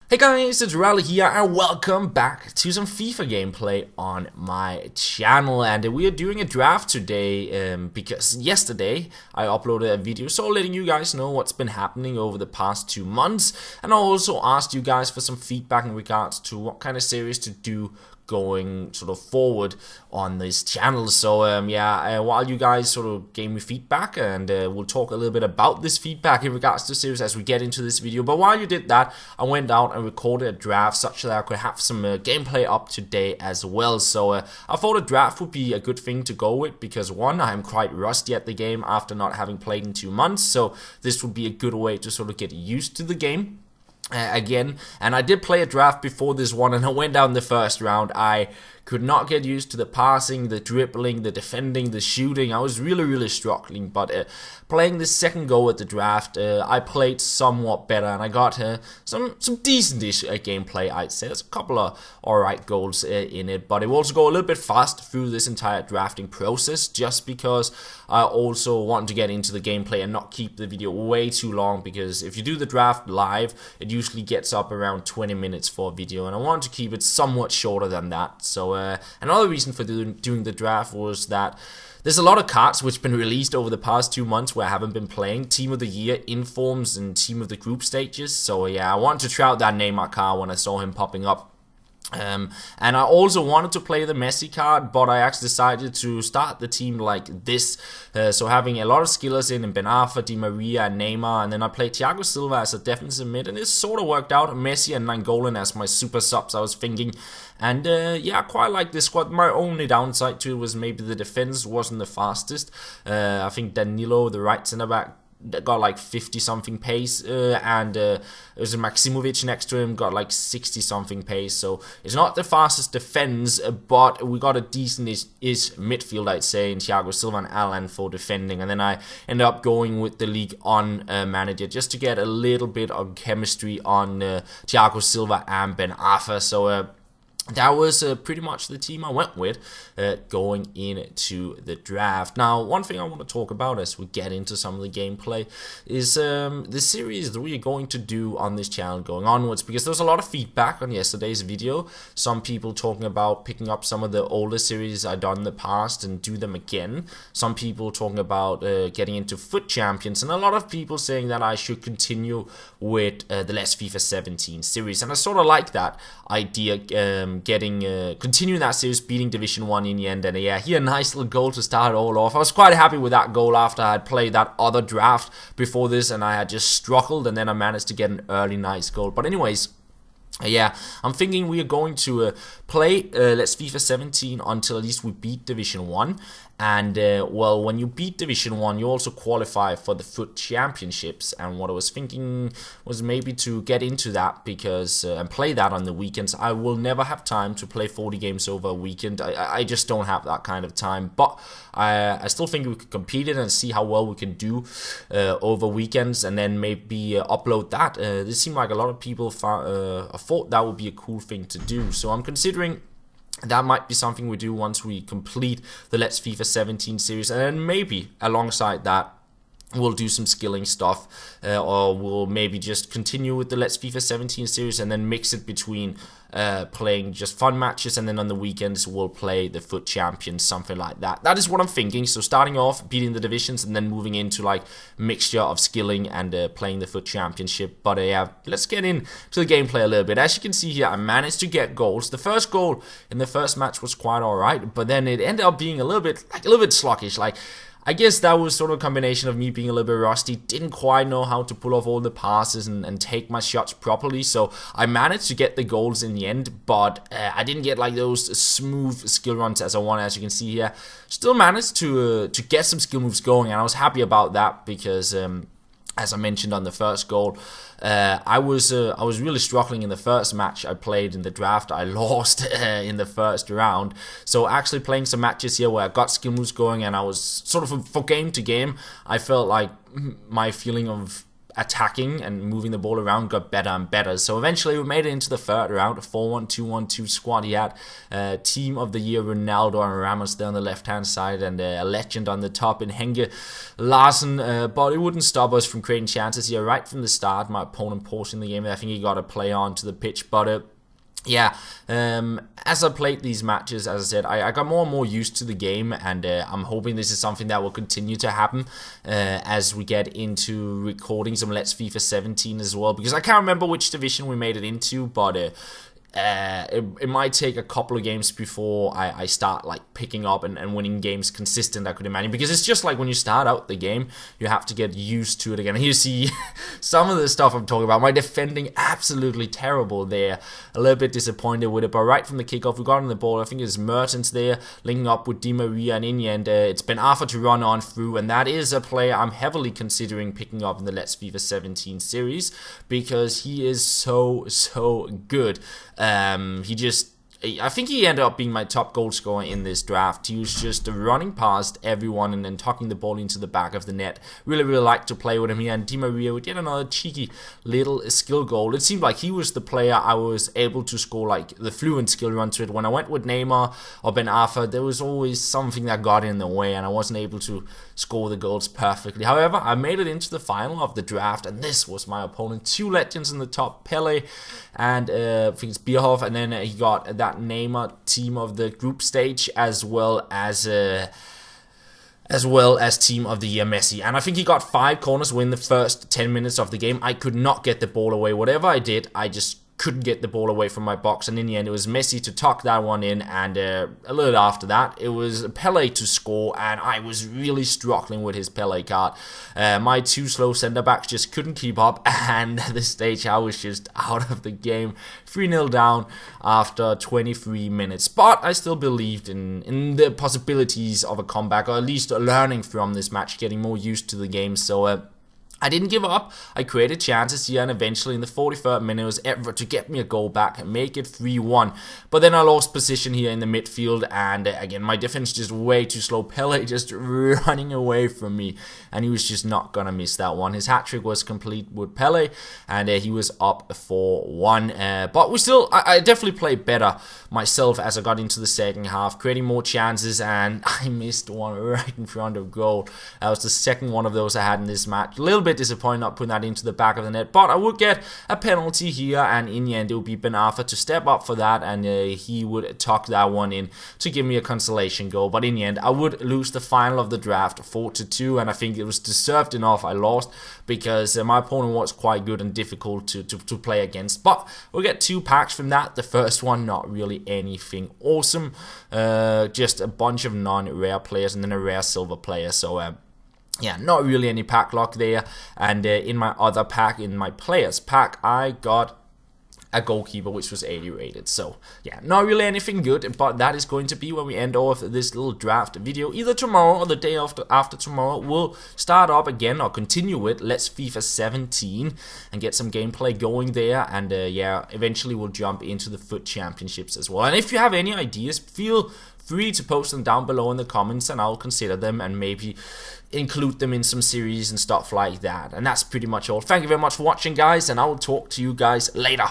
Hey guys, it's FifaRalle here and welcome back to some FIFA gameplay on my channel. And we are doing a draft today because yesterday I uploaded a video letting you guys know what's been happening over the past 2 months. And I also asked you guys for some feedback in regards to what kind of series to do going sort of forward on this channel. So while you guys sort of gave me feedback, and we'll talk a little bit about this feedback in regards to series as we get into this video. But while you did that, I went out and recorded a draft such that I could have some gameplay up today as well. So I thought a draft would be a good thing to go with because one, I'm quite rusty at the game after not having played in 2 months, so this would be a good way to sort of get used to the game again. And I did play a draft before this one, and I went down the first round. I could not get used to the passing, the dribbling, the defending, the shooting. I was really struggling, but playing the second go at the draft, I played somewhat better, and I got some decent-ish gameplay, I'd say. There's a couple of alright goals in it, but it will also go a little bit fast through this entire drafting process, just because I also want to get into the gameplay and not keep the video way too long, because if you do the draft live, it usually gets up around 20 minutes for a video, and I want to keep it somewhat shorter than that. So another reason for doing the draft was that there's a lot of cards which have been released over the past 2 months where I haven't been playing. Team of the Year, Informs, and Team of the Group stages. So yeah, I wanted to try out that Neymar card when I saw him popping up. And I also wanted to play the Messi card, but I actually decided to start the team like this. So having a lot of skillers in Ben Arfa, Di Maria, and Neymar, and then I played Thiago Silva as a defensive mid, and it sort of worked out. Messi and Nangolan as my super subs, I was thinking. And yeah, I quite like this squad. My only downside to it was maybe the defense wasn't the fastest. I think Danilo, the right centre back, got like 50 something pace, and it was Maximovic next to him, got like 60 something pace. So it's not the fastest defense, but we got a decent-ish midfield, I'd say, in Thiago Silva and Alan for defending. And then I ended up going with the League On manager just to get a little bit of chemistry on Thiago Silva and Ben Arfa. So that was pretty much the team I went with going into the draft. Now, one thing I want to talk about as we get into some of the gameplay is the series that we are going to do on this channel going onwards, because there's a lot of feedback on yesterday's video. Some people talking about picking up some of the older series I've done in the past and do them again. Some people talking about getting into Foot Champions, and a lot of people saying that I should continue with the Let's FIFA 17 series. And I sort of like that idea, continuing that series, beating Division 1 in the end. And yeah, here a nice little goal to start it all off. I was quite happy with that goal after I had played that other draft before this, and I had just struggled, and then I managed to get an early nice goal. But anyways, yeah, I'm thinking we are going to play Let's FIFA 17 until at least we beat Division 1. And, well, when you beat Division 1, you also qualify for the Foot Championships. And what I was thinking was maybe to get into that, because and play that on the weekends. I will never have time to play 40 games over a weekend. I just don't have that kind of time. But I still think we could compete it and see how well we can do over weekends, and then maybe upload that. This seemed like a lot of people thought that would be a cool thing to do. So I'm considering that might be something we do once we complete the Let's FIFA 17 series, and then maybe alongside that we'll do some skilling stuff, or we'll maybe just continue with the Let's FIFA 17 series and then mix it between playing just fun matches, and then on the weekends we'll play the Foot Champions, something like that. That is what I'm thinking. So starting off beating the divisions, and then moving into like mixture of skilling and playing the Foot Championship. But yeah, let's get into the gameplay a little bit. As you can see here, I managed to get goals. The first goal in the first match was quite alright, but then it ended up being a little bit sluggish. Like, I guess that was sort of a combination of me being a little bit rusty, didn't quite know how to pull off all the passes and take my shots properly. So I managed to get the goals in the end, but I didn't get like those smooth skill runs as I wanted. As you can see here, still managed to get some skill moves going, and I was happy about that because as I mentioned on the first goal, I was really struggling in the first match I played in the draft. I lost in the first round. So actually playing some matches here where I got skill moves going, and I was sort of for game to game, I felt like my feeling of attacking and moving the ball around got better and better. So eventually we made it into the third round, a 4-1, 2-1-2 squad. He had Team of the Year Ronaldo and Ramos there on the left-hand side, and a legend on the top in Henke Larsen, but it wouldn't stop us from creating chances here right from the start. My opponent pausing the game, I think he got a play onto the pitch, but yeah, as I played these matches, as I said, I got more and more used to the game, and I'm hoping this is something that will continue to happen as we get into recording some Let's FIFA 17 as well, because I can't remember which division we made it into, but it might take a couple of games before I start like picking up and winning games consistent, I could imagine, because it's just like when you start out the game, you have to get used to it again. Here you see some of the stuff I'm talking about. My defending absolutely terrible there, a little bit disappointed with it, but right from the kickoff we got on the ball. I think it's Mertens there linking up with Di Maria, and in the end it's Ben Arthur to run on through, and that is a player I'm heavily considering picking up in the Let's FIFA 17 series because he is so good. I think he ended up being my top goal scorer in this draft. He was just running past everyone and then tucking the ball into the back of the net. Really liked to play with him here. And Di Maria with yet another cheeky little skill goal. It seemed like he was the player I was able to score like the fluent skill run to it. When I went with Neymar or Ben Arfa, there was always something that got in the way and I wasn't able to score the goals perfectly. However, I made it into the final of the draft, and this was my opponent. Two legends in the top, Pele and I think it's Bierhoff, and then he got that Neymar team of the group stage as well as team of the year Messi. And I think he got 5 corners win the first 10 minutes of the game. I could not get the ball away. Whatever I did, I just couldn't get the ball away from my box, and in the end it was Messi to tuck that one in, and a little after that it was Pele to score, and I was really struggling with his Pele card. My 2 slow centre backs just couldn't keep up, and at this stage I was just out of the game, 3-0 down after 23 minutes. But I still believed in the possibilities of a comeback, or at least learning from this match, getting more used to the game. So I didn't give up. I created chances here, and eventually in the 43rd minute it was Everett to get me a goal back and make it 3-1. But then I lost position here in the midfield, and again my defense just way too slow. Pele just running away from me, and he was just not gonna miss that one. His hat-trick was complete with Pele, and he was up 4-1. But I definitely played better myself as I got into the second half, creating more chances, and I missed one right in front of goal. That was the second one of those I had in this match. A little bit disappointed not putting that into the back of the net, but I would get a penalty here, and in the end it would be Ben Arfa to step up for that, and he would tuck that one in to give me a consolation goal. But in the end I would lose the final of the draft 4-2, and I think it was deserved enough. I lost because my opponent was quite good and difficult to play against. But we'll get 2 packs from that. The first one not really anything awesome, just a bunch of non-rare players and then a rare silver player. So yeah, not really any pack luck there. And in my other pack, in my players pack, I got a goalkeeper which was 80 rated. So yeah, not really anything good, but that is going to be where we end off this little draft video. Either tomorrow or the day after tomorrow we'll start up again or continue with Let's FIFA 17 and get some gameplay going there, and yeah, eventually we'll jump into the FUT championships as well. And if you have any ideas, feel free to post them down below in the comments, and I'll consider them and maybe include them in some series and stuff like that. And that's pretty much all. Thank you very much for watching, guys, and I will talk to you guys later.